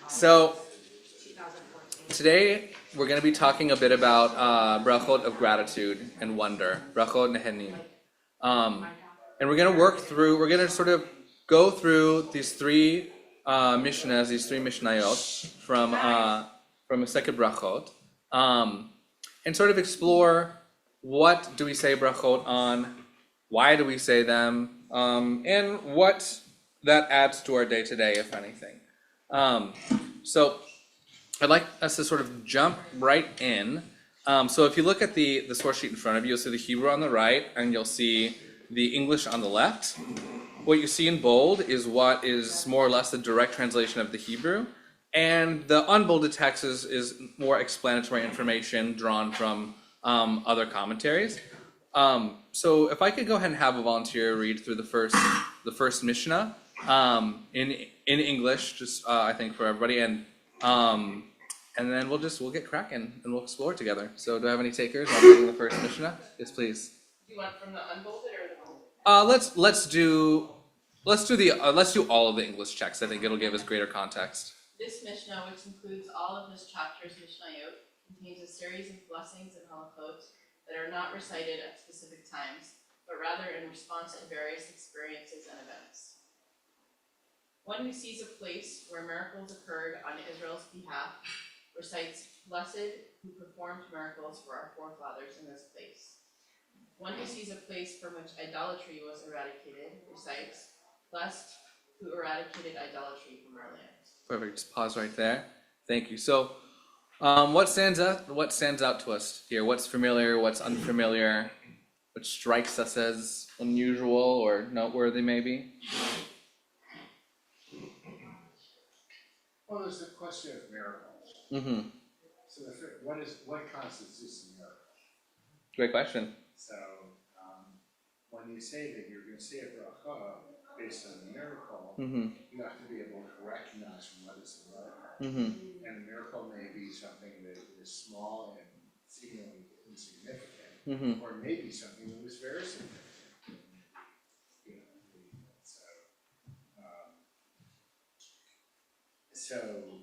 So today we're going to be talking a bit about Brachot of gratitude and wonder, Brachot Nehenin. And we're going to sort of go through these three Mishnahs, these three Mishnayot from Masechet Brachot, and sort of explore what do we say Brachot on, why do we say them, and what that adds to our day-to-day, if anything. So I'd like us to sort of jump right in. So if you look at the source sheet in front of you, you'll see the Hebrew on the right, and you'll see the English on the left. What you see in bold is what is more or less the direct translation of the Hebrew, and the unbolded text is more explanatory information drawn from other commentaries. So if I could go ahead and have a volunteer read through the first Mishnah in English, just I think for everybody, and then we'll get cracking and we'll explore together. So do I have any takers on reading the first Mishnah? Yes, please. Do you want from the unbolded or the bolded? Let's do all of the English text. I think it'll give us greater context. This Mishnah, which includes all of this chapter's Mishnayot, contains a series of blessings and halachot that are not recited at specific times, but rather in response to various experiences and events. One who sees a place where miracles occurred on Israel's behalf recites, "Blessed who performed miracles for our forefathers in this place." One who sees a place from which idolatry was eradicated recites, "Blessed who eradicated idolatry from our land." Perfect. Just pause right there. Thank you. So, what stands out to us here? What's familiar? What's unfamiliar? What strikes us as unusual or noteworthy, maybe? Well, there's the question of miracles. Mm-hmm. So what constitutes a miracle? Great question. So when you say that you're going to say a bracha based on a miracle, you have to be able to recognize from what is the miracle. And a miracle may be something that is small and seemingly insignificant, or maybe something that was very significant. So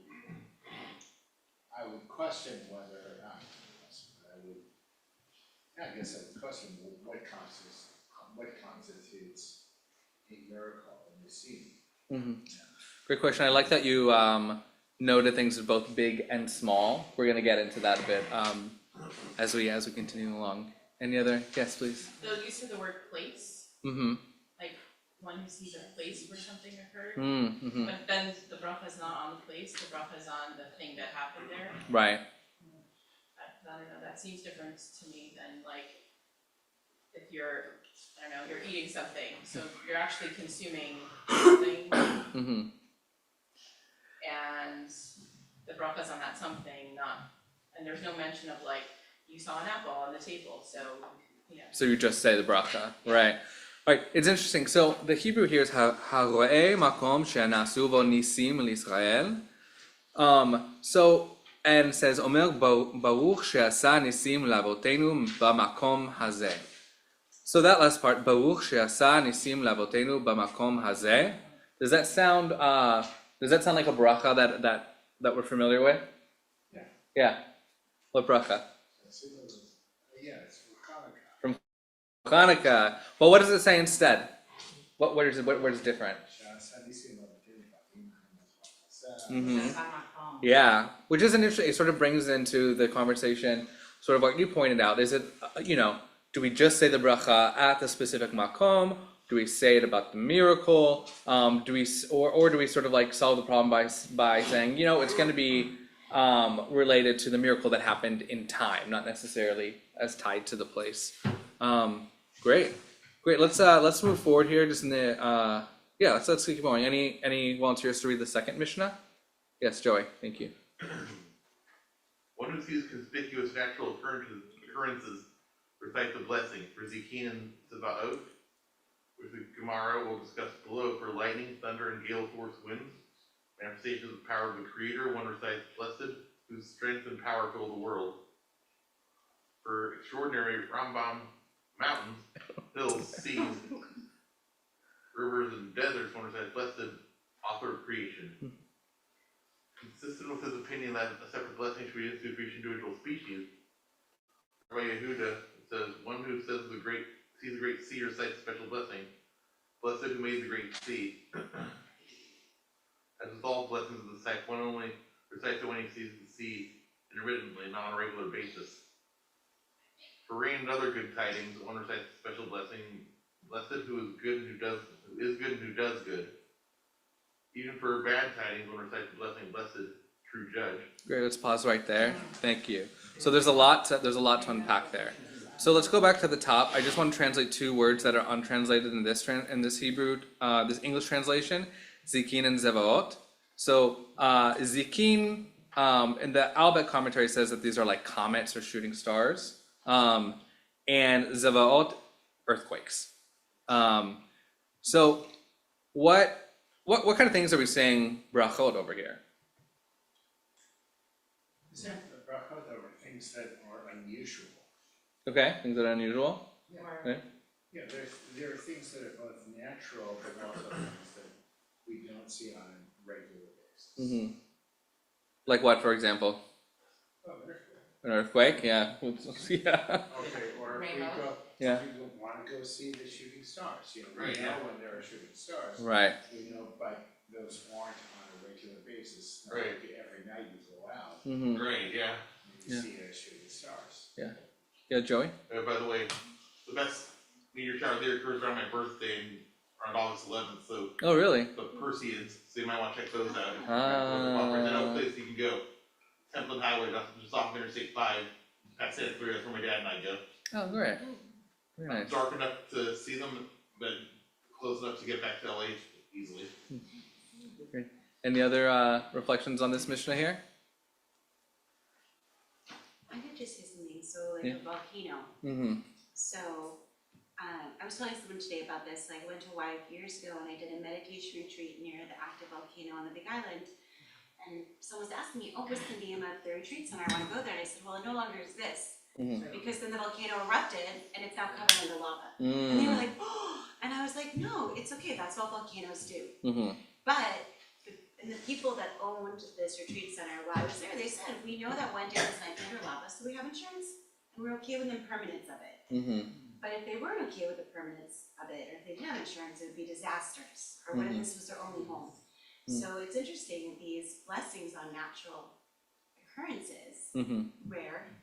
I would question whether or not, I guess I would question what constitutes a miracle in the scene. Great question. I like that you noted things as both big and small. We're going to get into that a bit as we continue along. Any other? Yes, please. The use of the word place, like one who sees a place where something occurred, but then the bracha is not on the place, the bracha is on the thing that happened there. Right. I don't know, that seems different to me than like if you're eating something, so you're actually consuming something, and the bracha is on that something, and there's no mention of like you saw an apple on the table, so So you just say the bracha, right? Right, it's interesting. So the Hebrew here is haroe makom she'nasu vo nisim l'Israel. And says Omer baruch she'asa nisim lavotenu b'makom hazeh. So that last part, baruch she'asa nisim lavotenu b'makom hazeh. Does that sound like a bracha that we're familiar with? Yeah. Yeah. What bracha? Yeah, it's From Hanukkah. Well, what does it say instead? What is different? Yeah, which is an interesting. It sort of brings into the conversation, sort of what you pointed out. Is it, do we just say the bracha at the specific makom? Do we say it about the miracle? Do we sort of like solve the problem by saying, it's going to be related to the miracle that happened in time, not necessarily as tied to the place. Great. Let's move forward here. Just in the let's keep going. Any volunteers to read the second Mishnah? Yes, Joey. Thank you. One who sees conspicuous natural occurrences recite the blessing for Zikin and Tzevaot, which the Gemara will discuss below. For lightning, thunder, and gale force winds, manifestations of the power of the Creator, one recites blessed, whose strength and power fill the world. For extraordinary Rambam, mountains, hills, seas, rivers, and deserts, one recites blessed, author of creation. consistent with his opinion that a separate blessing should be instituted for each individual species. Rabbi Yehuda says, one who sees the great sea or recites a special blessing, blessed who made the great sea. As with all blessings of the sect, one only recites it when he sees the sea intermittently, not on a regular basis. For rain and other good tidings, one recites a special blessing, blessed who is good and who does good. Even for bad tidings, one recites the blessing, blessed true judge. Great, let's pause right there. Thank you. So there's a lot to unpack there. So let's go back to the top. I just want to translate two words that are untranslated in this Hebrew, this English translation, zikin and zevaot. So zikin, in the Albeck commentary says that these are like comets or shooting stars, and zevaot, earthquakes. So what kind of things are we saying brachot over here? The brachot are things that are unusual. Okay, things that are unusual. Okay. Yeah, there are things that are both natural, but also things that we don't see on a regular basis. Mm-hmm. Like what, for example? Oh, an earthquake. An earthquake? Yeah. Yeah. Okay, or if we Rainbow. go, Yeah. some people wanna go see the shooting stars, we Right, know yeah. when there are shooting stars. Right. We know, but those aren't on a regular basis, not Right. like every night you go out, Mm-hmm. Right, yeah. and you Yeah. see the shooting stars. Yeah, Joey? By the way, the best meteor shower there occurs around my birthday around August 11th, so Oh, really? the Perseids, so you might want to check those out. Ah. There's no place you can go. Templin Highway, just off Interstate 5, past Santa Cruz, that's where my dad and I go. Oh, great. Very nice. Dark enough to see them, but close enough to get back to LA easily. Any other reflections on this Mishnah here? I could just say something, so like Yeah. a volcano. Mm-hmm. So, I was telling someone today about this, like I went to Hawaii a few years ago and I did a meditation retreat near the active volcano on the Big Island. And someone was asking me, oh, what's the name of the retreat center? I wanna go there. And I said, well, it no longer exists. Mm-hmm. Because then the volcano erupted and it's now covered under lava. And they were Mm-hmm. like, oh, and I was like, no, it's okay, that's what volcanoes do. Mm-hmm. But, and the people that owned this retreat center, while I was there, they said, we know that one day this might be under lava, so we have insurance, and we're okay with the impermanence of it. Mm-hmm. But if they weren't okay with the permanence of it, or if they didn't have insurance, it would be disastrous, or what if this was their only home? So it's interesting, these blessings on natural occurrences, Mm-hmm. where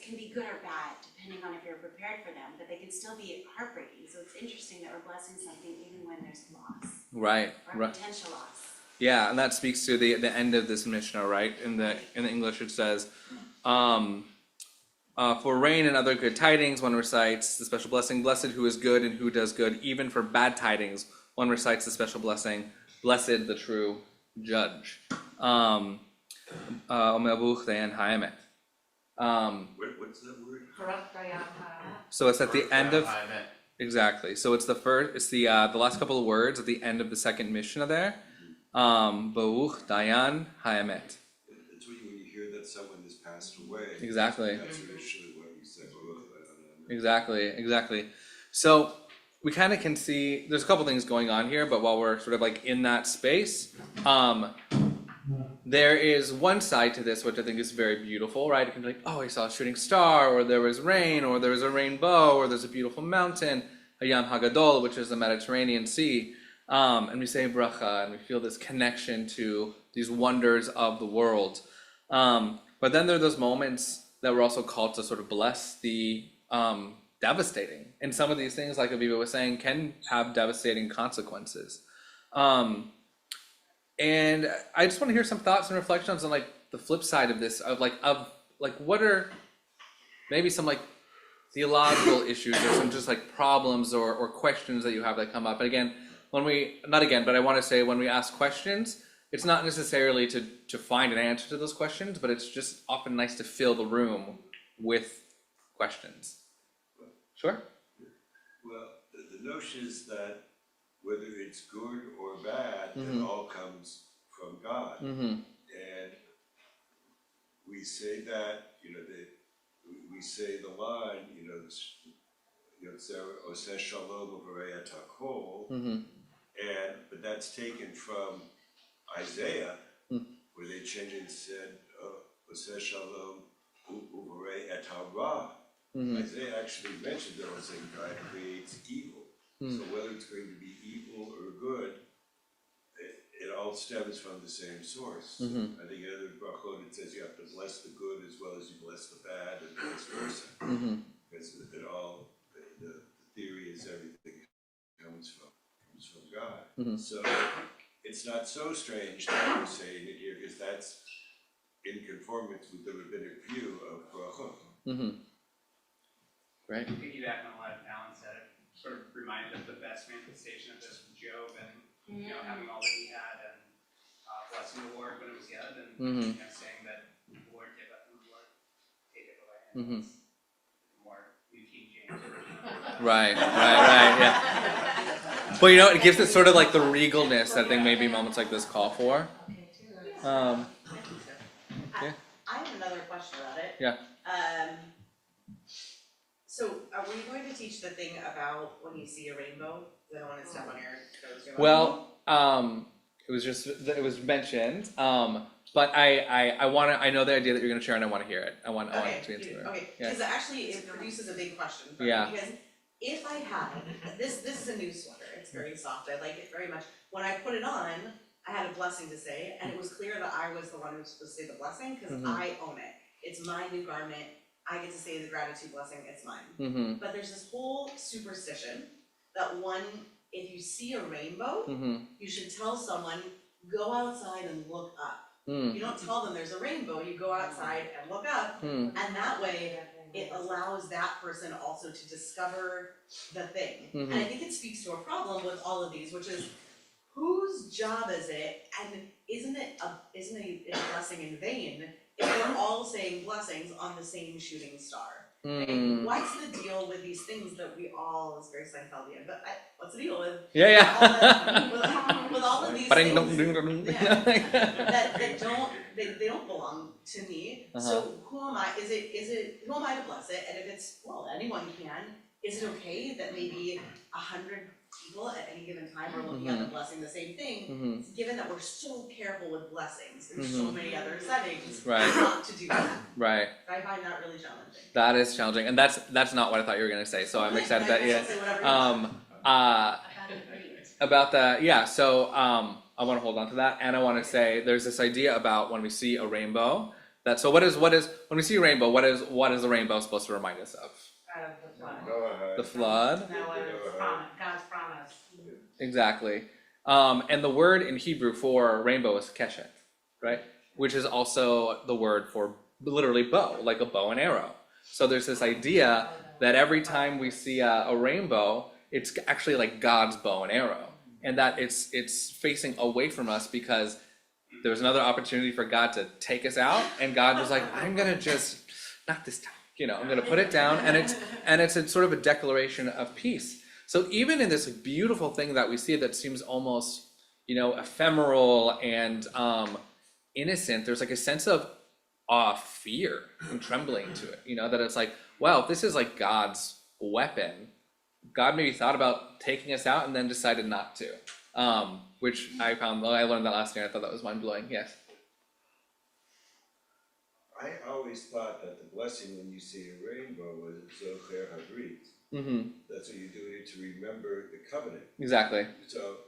can be good or bad, depending on if you're prepared for them, but they can still be heartbreaking, so it's interesting that we're blessing something even when there's loss, Right. or Right. potential loss. Yeah, and that speaks to the end of this Mishnah, right? In the English it says, for rain and other good tidings, one recites the special blessing, blessed who is good and who does good. Even for bad tidings, one recites the special blessing, blessed the true judge. Omeabuch dayan haemet. What's that word? So it's at the end of, I met. exactly. So it's the last couple of words at the end of the second Mishnah there. Bauch dayan haemet. It's when you hear that someone has passed away. Exactly. That's initially what you said. Exactly. So we kind of can see there's a couple things going on here, but while we're sort of like in that space, there is one side to this which I think is very beautiful, right? It can be like, oh, I saw a shooting star, or there was rain, or there was a rainbow, or there's a beautiful mountain, Hayam Hagadol, which is the Mediterranean Sea, and we say bracha, and we feel this connection to these wonders of the world. But then there are those moments that we're also called to sort of bless the devastating. And some of these things, like Aviva was saying, can have devastating consequences. And I just want to hear some thoughts and reflections on like the flip side of this, of what are maybe some like theological issues or some just like problems or questions that you have that come up. And again, but I want to say when we ask questions, it's not necessarily to find an answer to those questions, but it's just often nice to fill the room with questions. Sure? Well, the notion is that whether it's good or bad, Mhm. it all comes from God. Mm-hmm. And we say that, we say the line, Oseh Shalom Uvarei Takol, Mm-hmm. but that's taken from Isaiah, where they changed it and said, Oseh Shalom Uvarei et hara. Isaiah actually mentioned though, saying God creates evil. So whether it's going to be evil or good, it all stems from the same source. I think in other Brachot it says you have to bless the good as well as you bless the bad and vice versa. Because it all, the theory is everything comes from God. So it's not so strange that we're saying it here, because that's in conformance with the rabbinic view of Brachot. Right. Piggybacking on what Alan said, it sort of reminded of the best manifestation of this from Job, and you know, having all that he had and blessing the Lord when it was good, and you know, saying that the Lord give it and the Lord take it away. And it's more New King James version. Right, yeah. But you know, it gives it sort of like the regalness that I think maybe moments like this call for. I have another question about it. Yeah. So are we going to teach the thing about when you see a rainbow? I don't want to step on your toes. Well, it was mentioned, but I know the idea that you're gonna share and I wanna hear it. I want to answer it. Okay, Yeah. because actually it produces a big question for me, because if I had, this is a new sweater, it's very soft, I like it very much. When I put it on, I had a blessing to say, and it was clear that I was the one who was supposed to say the blessing, because I own it. It's my new garment, I get to say the gratitude blessing, it's mine. But there's this whole superstition that if you see a rainbow, you should tell someone, go outside and look up. You don't tell them there's a rainbow, you go outside and look up, and that way it allows that person also to discover the thing. And I think it speaks to a problem with all of these, which is, whose job is it, and isn't a blessing in vain if we're all saying blessings on the same shooting star? Right? What's the deal with these things that we all, it's very Seinfeldian, but what's the deal with with all of these things that they don't belong to me? So who am I? Who am I to bless it? And if it's, well, anyone can, is it okay that maybe 100 people at any given time are looking at the blessing the same thing, given that we're so careful with blessings, there's so many other settings not to do that. Right. I find that really challenging. That is challenging, and that's not what I thought you were gonna say. So I'm excited that about that. Yeah. So I want to hold on to that, and I want to say there's this idea about when we see a rainbow. So what is when we see a rainbow? What is the rainbow supposed to remind us of? The flood. God's promise. Exactly. And the word in Hebrew for rainbow is keshet, right? Which is also the word for literally bow, like a bow and arrow. So there's this idea that every time we see a rainbow, it's actually like God's bow and arrow, and that it's facing away from us because there was another opportunity for God to take us out, and God was like, I'm gonna just, not this time. I'm gonna put it down, and it's a sort of a declaration of peace. So even in this beautiful thing that we see that seems almost, ephemeral and innocent, there's like a sense of fear and trembling to it. That it's like, wow, this is like God's weapon. God maybe thought about taking us out and then decided not to. Which I learned that last year. I thought that was mind blowing. Yes. I always thought that the blessing when you see a rainbow was Zocher Habrit. That's what you're doing to remember the covenant. Exactly. So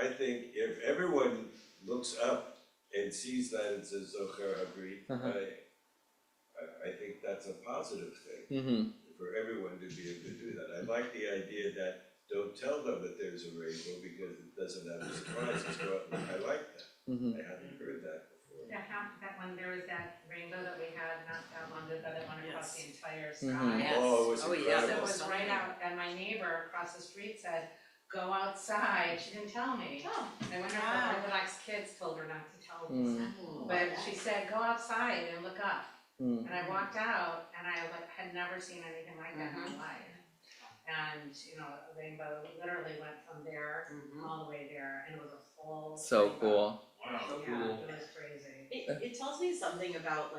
I think if everyone looks up and sees that it says Zocher Habrit, I think that's a positive thing for everyone to be able to do that. I like the idea that don't tell them that there's a rainbow because it doesn't have a surprise. I like that. I haven't heard that before. That when there was that rainbow that we had not that long ago that went across the entire sky. Yes. Oh, it was So incredible. it was right out, and my neighbor across the street said, go outside. She didn't tell me. I wonder if the Orthodox kids told her not to tell me. But she said, go outside and look up. And I walked out, and I had never seen anything like that in my life. And a rainbow literally went from there all the way there, and it was a full So rainbow. cool. Wow. Yeah, it was crazy. It tells me something about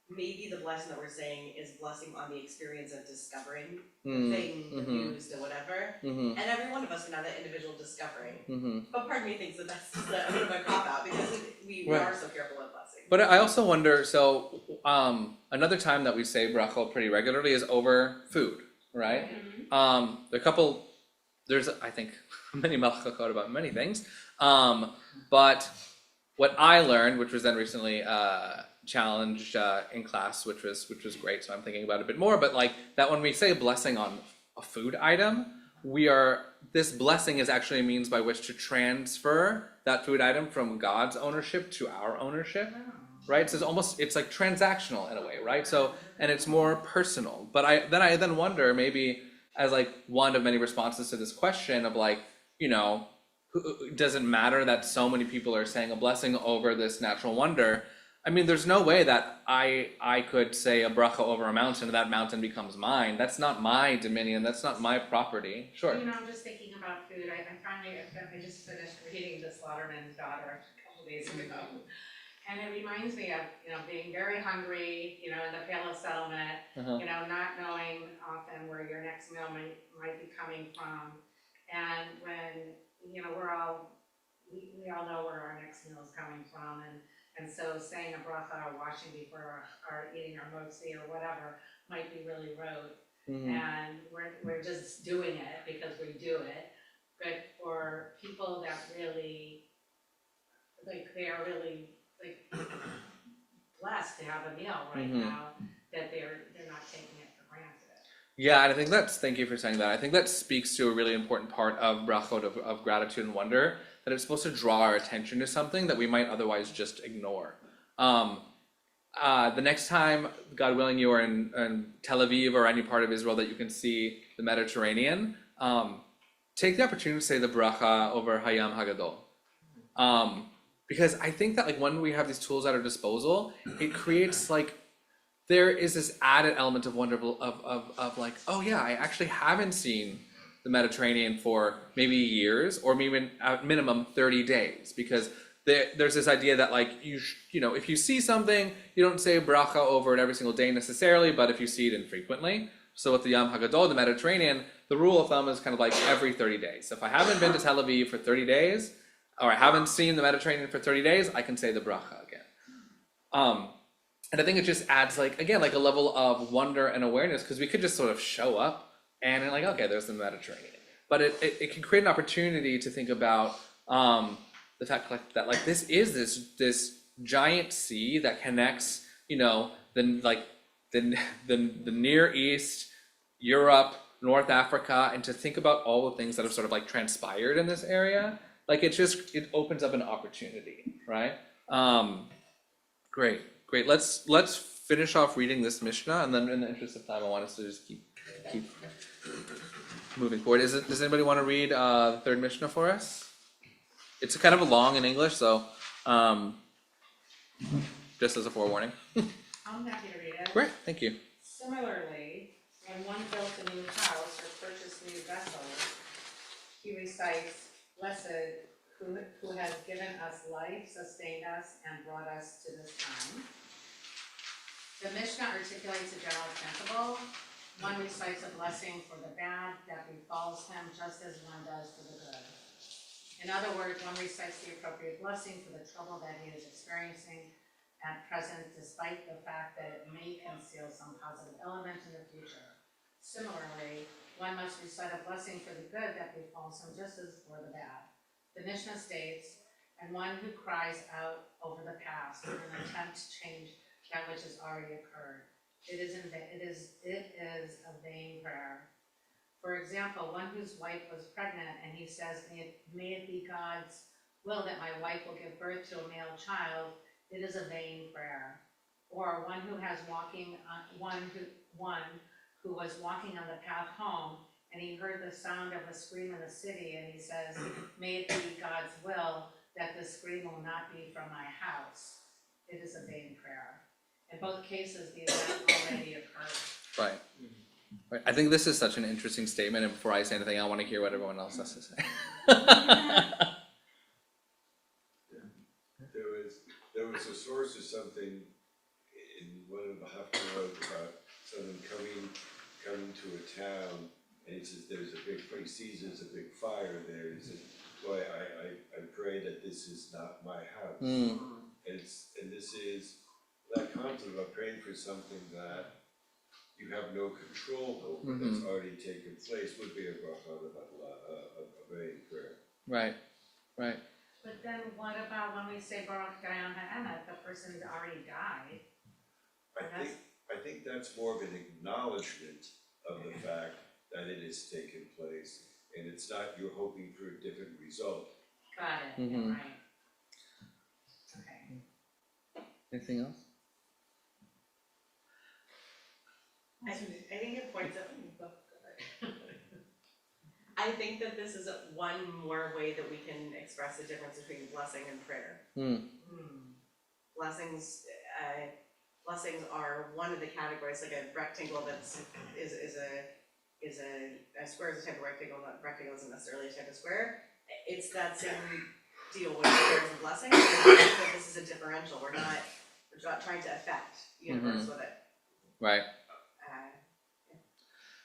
maybe the blessing that we're saying is blessing on the experience of discovering the Mm, thing, the news, the whatever. mhm, And every one of us can have that individual discovery. mhm. But part of me thinks that that's a bit of a cop out because we Right. are so careful with blessing. But I also wonder, so another time that we say brachot pretty regularly is over food, right? There are a couple, there's I think many malchakot about many things, but what I learned, which was then recently challenged in class, which was great, so I'm thinking about it a bit more, but like that when we say a blessing on a food item, this blessing is actually a means by which to transfer that food item from God's ownership to our ownership, right? So it's like transactional in a way, right? So, and it's more personal. But I then wonder, maybe as like one of many responses to this question of like, does it matter that so many people are saying a blessing over this natural wonder? I mean, there's no way that I could say a bracha over a mountain and that mountain becomes mine. That's not my dominion. That's not my property. Sure. I'm just thinking about food. I just finished reading The Slaughterman's Daughter a couple days ago. And it reminds me of, being very hungry, in the Pale Settlement, not knowing often where your next meal might be coming from. And when, we all know where our next meal is coming from. And so saying a bracha or washing before or eating our motzi or whatever might be really rote. And we're just doing it because we do it. But for people that really, they are really blessed to have a meal right now, that they're not taking it for granted. Yeah, and I think thank you for saying that. I think that speaks to a really important part of brachot of gratitude and wonder, that it's supposed to draw our attention to something that we might otherwise just ignore. The next time, God willing, you are in Tel Aviv or any part of Israel that you can see the Mediterranean, take the opportunity to say the bracha over Hayam Hagadol. Because I think that when we have these tools at our disposal, it creates there is this added element of wonder of oh yeah, I actually haven't seen the Mediterranean for maybe years or maybe at minimum 30 days, because there's this idea that if you see something, you don't say bracha over it every single day necessarily, but if you see it infrequently. So with the Yam Hagadol, the Mediterranean, the rule of thumb is kind of every 30 days. So if I haven't been to Tel Aviv for 30 days, or I haven't seen the Mediterranean for 30 days, I can say the bracha again. And I think it just adds a level of wonder and awareness, because we could just sort of show up and okay, there's the Mediterranean. But it can create an opportunity to think about the fact that this is this giant sea that connects the Near East, Europe, North Africa, and to think about all the things that have sort of transpired in this area. It opens up an opportunity, right? Great. Let's finish off reading this Mishnah, and then in the interest of time, I want us to just keep moving forward. Does anybody want to read the third Mishnah for us? It's kind of long in English, so just as a forewarning. I'm happy to read it. Great, thank you. Similarly, when one built a new house or purchased new vessels, he recites, "Blessed who has given us life, sustained us, and brought us to this time." The Mishnah articulates a general principle. One recites a blessing for the bad that befalls him, just as one does for the good. In other words, one recites the appropriate blessing for the trouble that he is experiencing at present, despite the fact that it may conceal some positive element in the future. Similarly, one must recite a blessing for the good that befalls him, just as for the bad. The Mishnah states, "And one who cries out over the past in an attempt to change that which has already occurred. It is a vain prayer." For example, one whose wife was pregnant and he says, may it be God's will that my wife will give birth to a male child, it is a vain prayer. Or one who was walking on the path home and he heard the sound of a scream in the city and he says, may it be God's will that the scream will not be from my house. It is a vain prayer. In both cases, the event already occurred. Right. I think this is such an interesting statement, and before I say anything, I want to hear what everyone else has to say. There was a source of something in one of about someone coming to a town, and he says, he sees there's a big fire there, he says, boy, I pray that this is not my house. And this is that concept of praying for something that you have no control over, that's already taken place, would be a brachot, a very prayer. Right. But then what about when we say Baruch Dayan Ha'emet, the person's already died? I think that's more of an acknowledgement of the fact that it has taken place, and it's not you're hoping for a different result. Got it, yeah, right. Okay. Anything else? I think it points out. I think that this is one more way that we can express the difference between blessing and prayer. Blessings are one of the categories, like a rectangle is a square is a type of rectangle, not rectangle isn't necessarily a type of square. It's that same deal with prayers and blessings. I think that this is a differential. We're not trying to affect the universe with it. Right.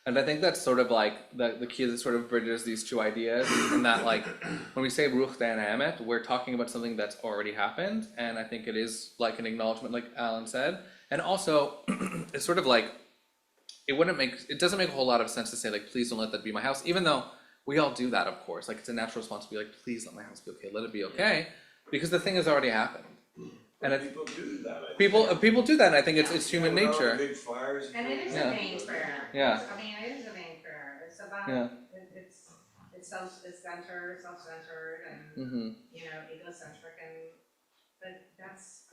And I think that's sort of like the key that sort of bridges these two ideas, and that like when we say Baruch Dayan Ha'emet, we're talking about something that's already happened, and I think it is like an acknowledgement, like Alan said, and also it's sort of like it doesn't make a whole lot of sense to say like, please don't let that be my house, even though we all do that, of course. Like it's a natural response to be like, please let my house be okay, let it be okay, because the thing has already happened. And people do that. People do that, and I think it's human nature. Big fires. And it is a vain prayer. Yeah. I mean, it is a vain prayer. It's about it's self-centered, and egocentric, but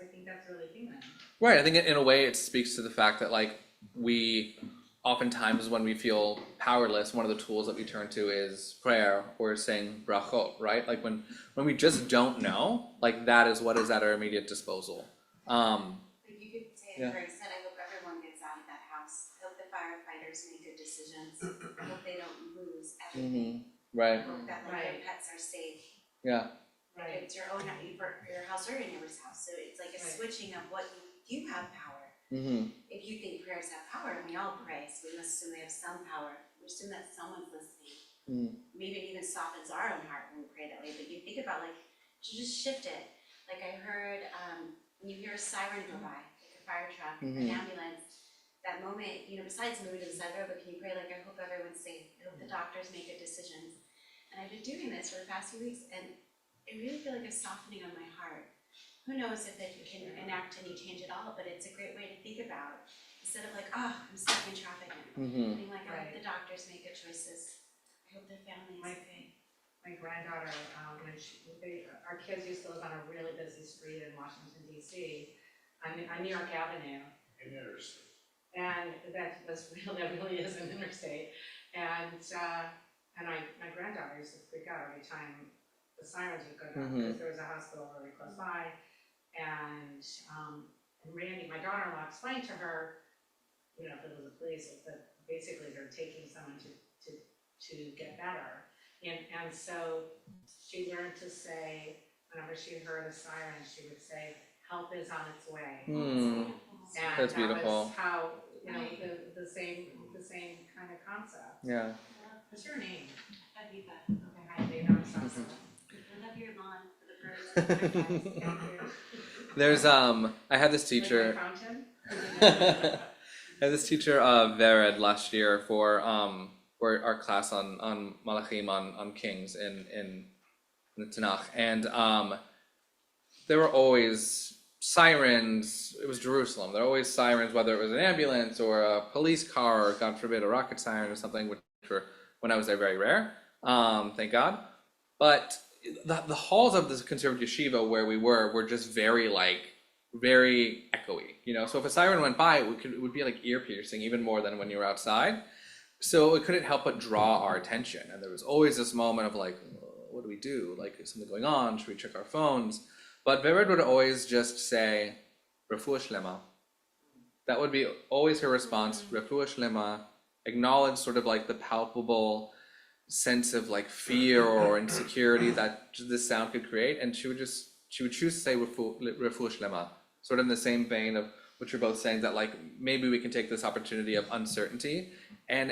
I think that's really human. Right. I think in a way it speaks to the fact that like we oftentimes when we feel powerless, one of the tools that we turn to is prayer or saying brachot, right? Like when we just don't know, like that is what is at our immediate disposal. Like you could say, Yeah. for instance, I hope everyone gets out of that house. I hope the firefighters make good decisions. I hope they don't lose everything. Right. I hope that their pets are safe. Yeah. Like it's your own your house or your neighbor's house. So it's like a switching of what you have power. If you think prayers have power, and we all pray, so we must assume they have some power. We assume that someone's listening. Maybe it even softens our own heart when we pray that way. But you think about like to just shift it. Like I heard when you hear a siren go by, like a fire truck, an ambulance, that moment, besides moving to the side of the road, but can you pray like I hope everyone's safe. I hope the doctors make good decisions. And I've been doing this for the past few weeks, and I really feel like a softening on my heart. Who knows if it can enact any change at all, but it's a great way to think about. Instead of like, I'm stuck in traffic. Being like, I hope the doctors make good choices. I hope their family is okay. My granddaughter, our kids used to live on a really busy street in Washington D.C. on New York Avenue. In interstate. And that really is an interstate. And my granddaughter used to freak out every time the sirens would go down because there was a hospital really close by. And Randy, my daughter-in-law, explained to her, if it was the police, that basically they're taking someone to get better. And so she learned to say, whenever she heard a siren, she would say, "Help is on its way." And That's beautiful. That was how the same kind of concept. Yeah. What's your name? Aviva. Okay, hi, Dave. I'm Sasa. I love your lawn for the birds. Thank you. There's I had this teacher. I had this teacher Vered last year for our class on Malachim on Kings in the Tanakh, and there were always sirens. It was Jerusalem. There were always sirens, whether it was an ambulance or a police car or, God forbid, a rocket siren or something, which were, when I was there, very rare. Thank God. But the halls of this conservative yeshiva where we were just very echoey, so if a siren went by, it would be like ear piercing, even more than when you were outside. So it couldn't help but draw our attention, and there was always this moment of like, what do we do? Like, is something going on? Should we check our phones? But Vered would always just say, Refuah Shlema. That would be always her response, Refuah Shlema, acknowledge sort of like the palpable sense of like fear or insecurity that this sound could create, and she would choose to say Refuah Shlema, sort of in the same vein of what you're both saying, that like maybe we can take this opportunity of uncertainty and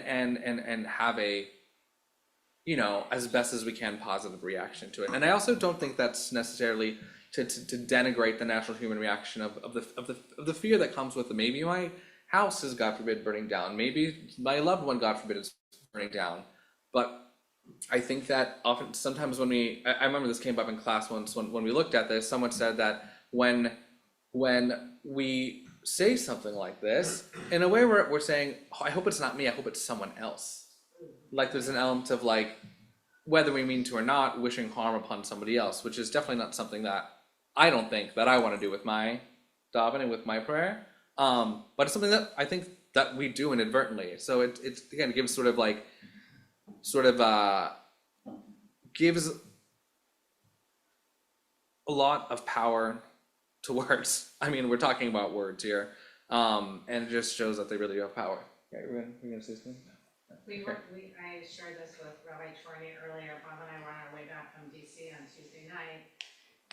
have a, you know, as best as we can, positive reaction to it. And I also don't think that's necessarily to denigrate the natural human reaction of the fear that comes with it. Maybe my house is, God forbid, burning down. Maybe my loved one, God forbid, is burning down. But I think that sometimes when I remember this came up in class once when we looked at this, someone said that when we say something like this, in a way we're saying, oh, I hope it's not me, I hope it's someone else. Like there's an element of like, whether we mean to or not, wishing harm upon somebody else, which is definitely not something that I don't think that I want to do with my davening, with my prayer. But it's something that I think that we do inadvertently. So it again gives gives a lot of power to words. I mean, we're talking about words here, and it just shows that they really do have power. Okay, we're gonna say something. I shared this with Rabbi Chorney earlier. Bob and I were on our way back from DC on Tuesday night,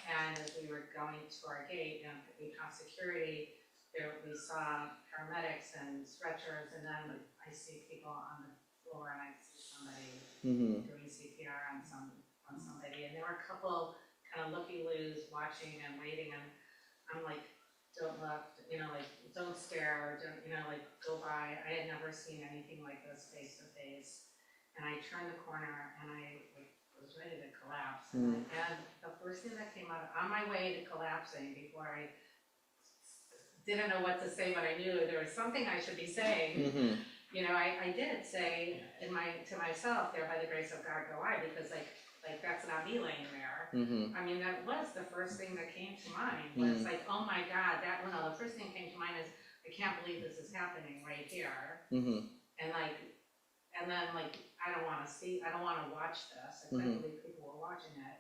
and as we were going to our gate, you know, we passed security. We saw paramedics and stretchers, and then I see people on the floor, and I see somebody doing CPR on somebody, and there were a couple kind of looky-loos watching and waiting, and I'm like, don't look, you know, like, don't stare, or don't, you know, like, go by. I had never seen anything like this face to face, and I turned the corner, and I was ready to collapse, and the first thing that came out, on my way to collapsing, before I didn't know what to say, but I knew there was something I should be saying. You know, I did say to myself, there by the grace of God go I, because like that's not me laying there. I mean, that was the first thing that came to mind, was like, oh my God, the first thing that came to mind is, I can't believe this is happening right here. And then like, I don't wanna watch this. I couldn't believe people were watching it.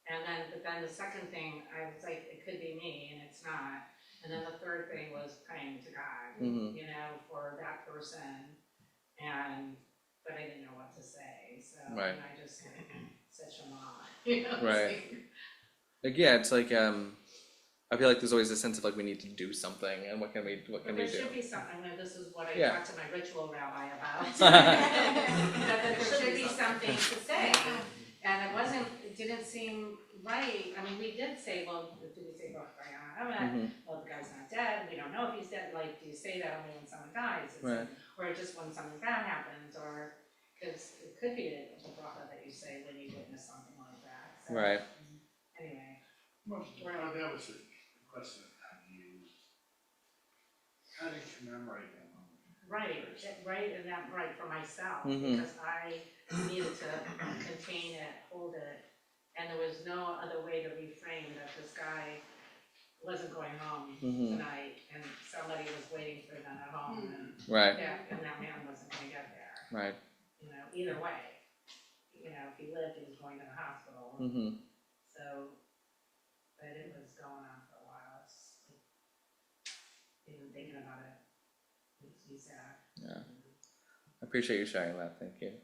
But then the second thing, I was like, it could be me, and it's not. And then the third thing was praying to God, you know, for that person, but I didn't know what to say, so, and I just said Shema, you know. Right. Like, yeah, it's like, I feel like there's always a sense of like, we need to do something, and what can we do? There should be something, I mean, this is what I talked to my ritual rabbi about. That there should be something to say, and it didn't seem right. I mean, we did say, well, did we say Baruch well, the guy's not dead, we don't know if he's dead, like, do you say that only when someone dies? Or just when something bad happens, or, because it could be a Brachot that you say when you witness something like that, so. Anyway. Well, that was a question of how to commemorate that moment. Right, for myself, because I needed to contain it, hold it, and there was no other way to reframe that this guy wasn't going home tonight, and somebody was waiting for them at home, and that man wasn't gonna get there. You know, either way, you know, if he lived, he was going to the hospital. So, but it was going on for a while. It's like, even thinking about it makes me sad. Yeah, I appreciate you sharing that. Thank you.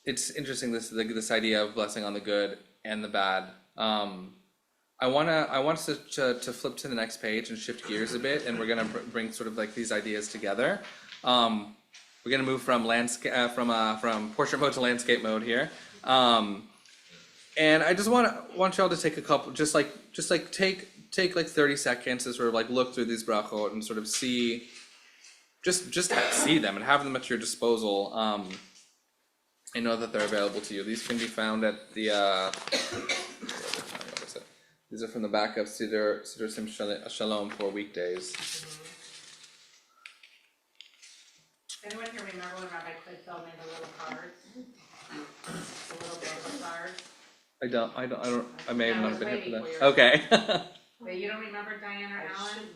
It's interesting, this idea of blessing on the good and the bad. I want us to flip to the next page and shift gears a bit, and we're gonna bring sort of like these ideas together. We're gonna move from from portrait mode to landscape mode here, and I just want y'all to take a couple, just take like 30 seconds to sort of like look through these brachot and sort of see, just see them and have them at your disposal. I know that they're available to you. These can be found at the, these are from the back of Siddur Sim Shalom for weekdays. Anyone here remember when Rabbi Klitfeld made the little cards? The little paper cards? I may have not been here for that. that. Okay. But you don't remember, Diane or Alan?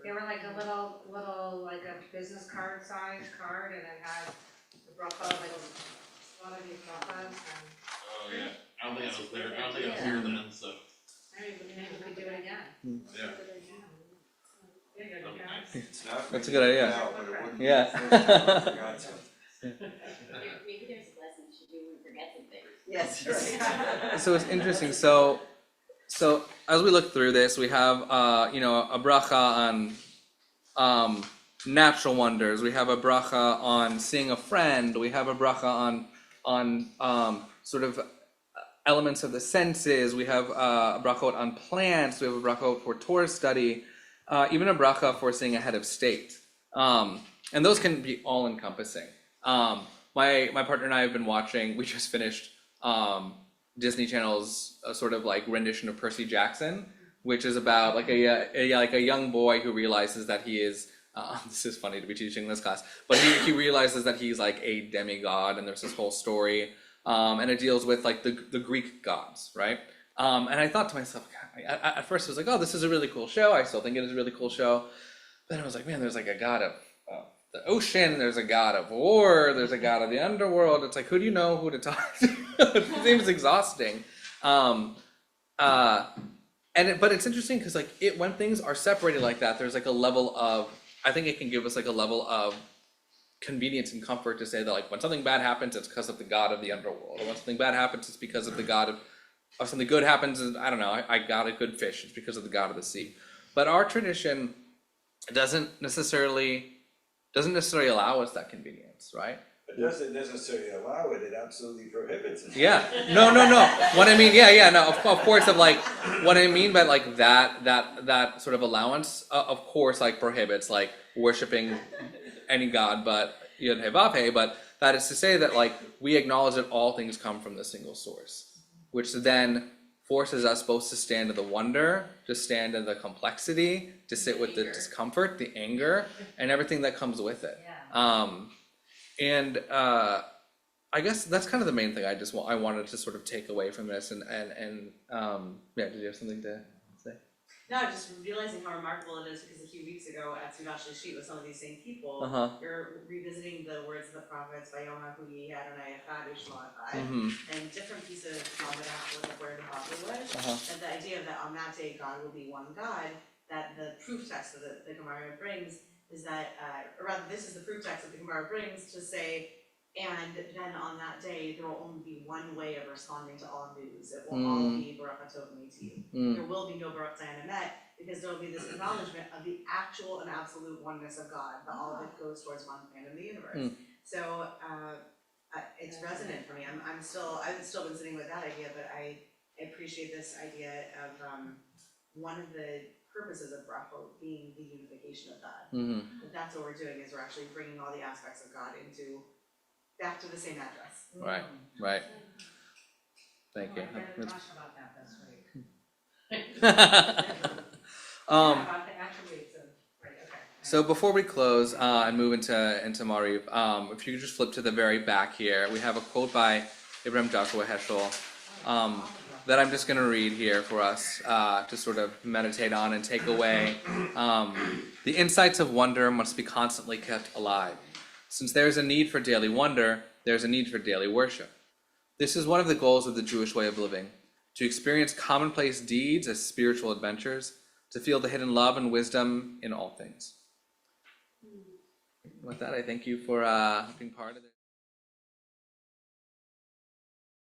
They were like a little, like a business card size card, and it had the brachot, like a lot of these brachos, and. Oh, yeah, I don't think I was there, I don't think I was here then, so. Maybe we could do it again. Yeah. That's a good idea. Yeah. Maybe there's a lesson to do when we forget something. Yes. So it's interesting. So So as we look through this, we have a bracha on natural wonders. We have a bracha on seeing a friend. We have a bracha on sort of elements of the senses. We have a brachot on plants. We have a brachot for Torah study. Even a bracha for seeing a head of state. And those can be all encompassing. My partner and I have been watching. We just finished Disney Channel's sort of like rendition of Percy Jackson, which is about like a young boy who realizes that he is. This is funny to be teaching this class, but he realizes that he's like a demigod, and there's this whole story, and it deals with like the Greek gods, right? And I thought to myself, at first I was like, oh, this is a really cool show. I still think it is a really cool show. Then I was like, man, there's like a god of the ocean, there's a god of war, there's a god of the underworld. It's like, who do you know who to talk to? It seems exhausting. But it's interesting because like when things are separated like that, there's like a level of, I think it can give us like a level of convenience and comfort to say that like when something bad happens, it's because of the god of the underworld, or when something bad happens, it's because of the god of something good happens, and I don't know, I got a good fish, it's because of the god of the sea. But our tradition doesn't necessarily allow us that convenience, right? It doesn't necessarily allow it, it absolutely prohibits it. Yeah, no. What I mean, no, of course, of like, what I mean by like that sort of allowance, of course, like prohibits like worshiping any god but Yod He Vav He, but that is to say that like we acknowledge that all things come from the single source, which then forces us both to stand in the wonder, to stand in the complexity, to sit with the discomfort, the anger, and everything that comes with it. I guess that's kind of the main thing I wanted to sort of take away from this, and did you have something to say? No, just realizing how remarkable it is, because a few weeks ago at Sudash's sheet with some of these same people, you're revisiting the words of the prophets, Vayoma Hui Adonai Echad U'Shmo Echad, and different pieces of Talmud with where the Bible was, and the idea that on that day God will be one God, that the proof text that the Gemara brings is that, or rather this is the proof text that the Gemara brings to say, and then on that day, there will only be one way of responding to all news. It will all be Barachatot Meiti. There will be no Baruch Zayin Emet, because there will be this acknowledgement of the actual and absolute oneness of God, that all of it goes towards one plan in the universe. So it's resonant for me. I've still been sitting with that idea, but I appreciate this idea of one of the purposes of Brachot being the unification of God. That's what we're doing, is we're actually bringing all the aspects of God back to the same address. Right. Thank you. I read a Rash about that this week. About the attributes of, right, okay. So before we close and move into Mariv, if you could just flip to the very back here, we have a quote by Abraham Joshua Heschel that I'm just going to read here for us to sort of meditate on and take away. The insights of wonder must be constantly kept alive. Since there is a need for daily wonder, there is a need for daily worship. This is one of the goals of the Jewish way of living, to experience commonplace deeds as spiritual adventures, to feel the hidden love and wisdom in all things. With that, I thank you for being part of it.